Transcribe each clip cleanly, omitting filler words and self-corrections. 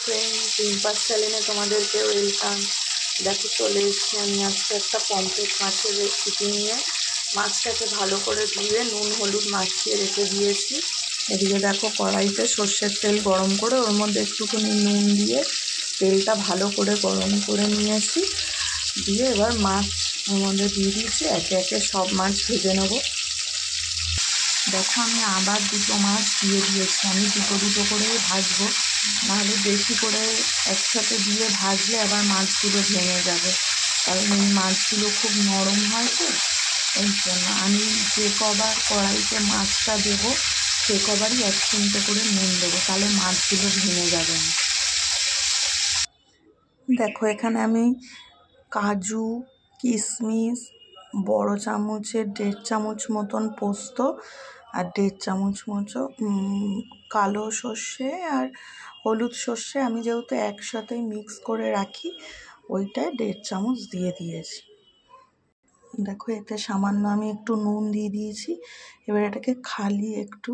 Friends, রিম্পাস চ্যানেলে তোমাদেরকে welcome. দেখো চলে এসেছি আমি আজকে একটা পমফ্রেট মাছের রেসিপি নিয়ে। মাছটাকে ভালো করে ধুয়ে নুন হলুদ মাখিয়ে রেখে দিয়েছি। এদিকে দেখো কড়াইতে সর্ষের তেল গরম করে ওর মধ্যে একটুখানি নুন দিয়ে তেলটা ভালো করে গরম করে নিয়েছি। দিয়ে এবার মাছ ওর মধ্যে দিয়ে দিয়েছি, একে একে সব মাছ ভেজে নেবো। দেখো আমি আবার দুটো মাছ দিয়ে দিয়েছি। আমি দুটো করেই ভাজবো, নাহলে বেশি করে একসাথে দিয়ে ভাজলে আবার মাছগুলো ভেঙে যাবে, কারণ এই মাছগুলো খুব নরম হয় তো। এই জন্য আমি যে কবার কড়াইতে মাছটা দেবো সে কবারই 1 চিমটে করে নুন দেবো, তাহলে মাছগুলো ভেঙে যাবে না। দেখো এখানে আমি কাজু, কিশমিশ, বড় চামচের 1.5 চামচ মতন পোস্ত আর 1.5 চামচ মতো কালো সর্ষে আর হলুদ সর্ষে আমি যেহেতু একসাথেই মিক্স করে রাখি ওইটায় 1.5 চামচ দিয়ে দিয়েছি। দেখো এতে সামান্য আমি একটু নুন দিয়ে দিয়েছি। এবার এটাকে খালি একটু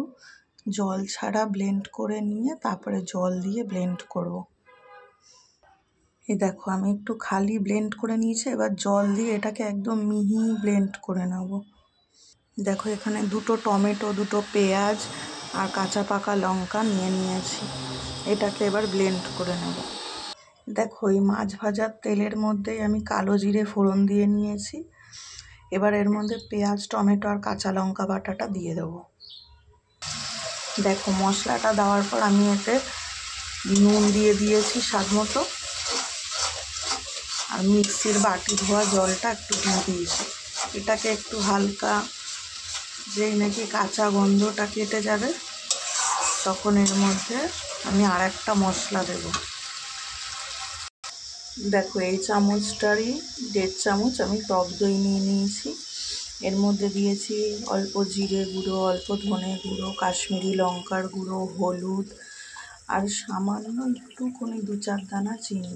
জল ছাড়া ব্লেন্ড করে নিয়ে তারপরে জল দিয়ে ব্লেন্ড করব। এই দেখো আমি একটু খালি ব্লেন্ড করে নিয়েছি, এবার জল দিয়ে এটাকে একদম মিহি ব্লেন্ড করে নেব। দেখো এখানে 2টো টমেটো, 2টো পেঁয়াজ আর কাঁচা পাকা লঙ্কা নিয়েছি। এটাকে এবার ব্লেন্ড করে নেব। দেখো এই মাছ ভাজার তেলের মধ্যেই আমি কালো জিরে ফোড়ন দিয়ে নিয়েছি। এবার এর মধ্যে পেঁয়াজ, টমেটো আর কাঁচা লঙ্কা বাটাটা দিয়ে দেবো। দেখো মশলাটা দেওয়ার পর আমি এতে নুন দিয়ে দিয়েছি স্বাদ মতো, আর মিক্সির বাটি ধোয়া জলটা একটু দিয়ে দিয়েছি। এটাকে একটু হালকা যেই নাকি কাঁচা গন্ধটা কেটে যাবে তখন এর মধ্যে আমি আর একটা মশলা দেব। দেখো এই চামচটারই 1.5 চামচ আমি টক দই নিয়ে নিয়েছি। এর মধ্যে দিয়েছি অল্প জিরে গুঁড়ো, অল্প ধনে গুঁড়ো, কাশ্মীরি লঙ্কার গুঁড়ো, হলুদ আর সামান্য একটুখানি 2-4 দানা চিনি।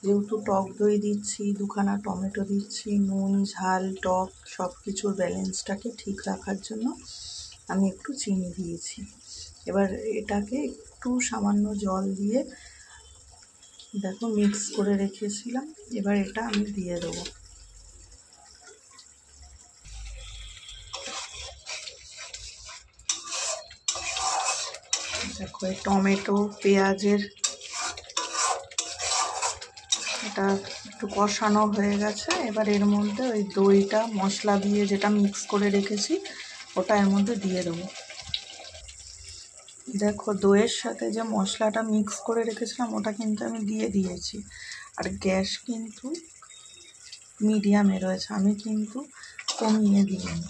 যেহেতু টক দই দিচ্ছি, 2খানা টমেটো দিচ্ছি, নুন ঝাল টক সব কিছুর ব্যালেন্সটাকে ঠিক রাখার জন্য আমি একটু চিনি দিয়েছি। এবার এটাকে একটু সামান্য জল দিয়ে দেখো মিক্স করে রেখেছিলাম, এবার এটা আমি দিয়ে দেবো। দেখো এই টমেটো পেঁয়াজের এটা একটু কষানো হয়ে গেছে। এবার এর মধ্যে ওই দইটা মশলা দিয়ে যেটা মিক্স করে রেখেছি ওটা এর মধ্যে দিয়ে দেবো। দেখো দইয়ের সাথে যে মশলাটা মিক্স করে রেখেছিলাম ওটা কিন্তু আমি দিয়ে দিয়েছি। আর গ্যাস কিন্তু মিডিয়ামে রয়েছে, আমি কিন্তু কমিয়ে দিইনি।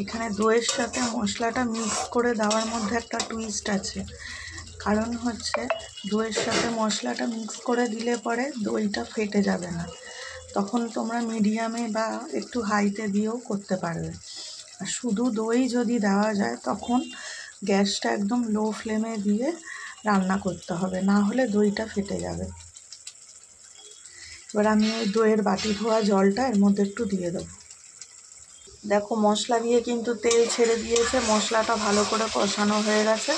এখানে দইয়ের সাথে মশলাটা মিক্স করে দেওয়ার মধ্যে একটা টুইস্ট আছে, কারণ হচ্ছে দইয়ের সাথে মশলাটা মিক্স করে দিলে পরে দইটা ফেটে যাবে না। তখন তোমরা মিডিয়ামে বা একটু হাইতে দিয়েও করতে পারবে। আর শুধু দই যদি দেওয়া যায় তখন গ্যাসটা একদম লো ফ্লেমে দিয়ে রান্না করতে হবে, না হলে দইটা ফেটে যাবে। এবার আমি ওই দইয়ের বাটি ধোয়া জলটা এর মধ্যে একটু দিয়ে দেবো। দেখো মশলা দিয়ে কিন্তু তেল ছেড়ে দিয়েছে, মশলাটা ভালো করে কষানো হয়ে গেছে।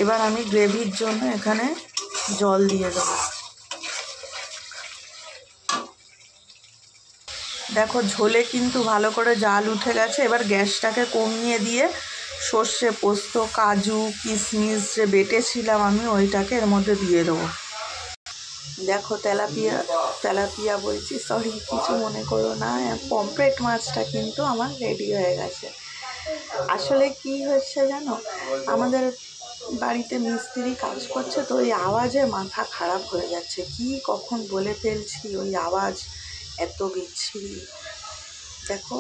এবার আমি গ্রেভির জন্য এখানে জল দিয়ে দেবো। দেখো ঝোলে কিন্তু ভালো করে জাল উঠে গেছে। এবার গ্যাসটাকে কমিয়ে দিয়ে সর্ষে পোস্ত কাজু কিশমিশ যে বেটেছিলাম আমি ওইটাকে এর মধ্যে দিয়ে দেবো। দেখো তেলাপিয়া বলছি, সরি কিছু মনে করো না, পমফ্রেট মাছটা কিন্তু আমার রেডি হয়ে গেছে। আসলে কি হচ্ছে জানো, আমাদের বাড়িতে মিস্ত্রি কাজ করছে তো ওই আওয়াজে মাথা খারাপ হয়ে যাচ্ছে, কি কখন বলে ফেলছি, ওই আওয়াজ এত বিচ্ছিরি। দেখো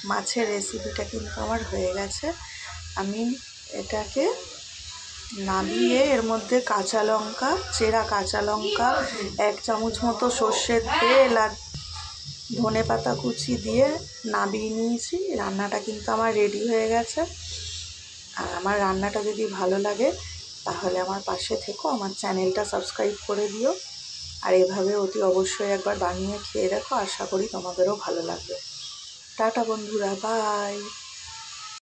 মাছের রেসিপিটা কিন্তু আমার হয়ে গেছে। আমি এটাকে নামিয়ে এর মধ্যে কাঁচা লঙ্কা, চেরা কাঁচা লঙ্কা, 1 চামচ মতো সর্ষের তেল আর ধনে পাতা কুচি দিয়ে নামিয়ে নিয়েছি। রান্নাটা কিন্তু আমার রেডি হয়ে গেছে। আর আমার রান্নাটা যদি ভালো লাগে তাহলে আমার পাশে থেকো, আমার চ্যানেলটা সাবস্ক্রাইব করে দিও। আর এভাবে অতি অবশ্যই একবার বানিয়ে খেয়ে দেখো, আশা করি তোমাদেরও ভালো লাগবে। টাটা বন্ধুরা, বাই।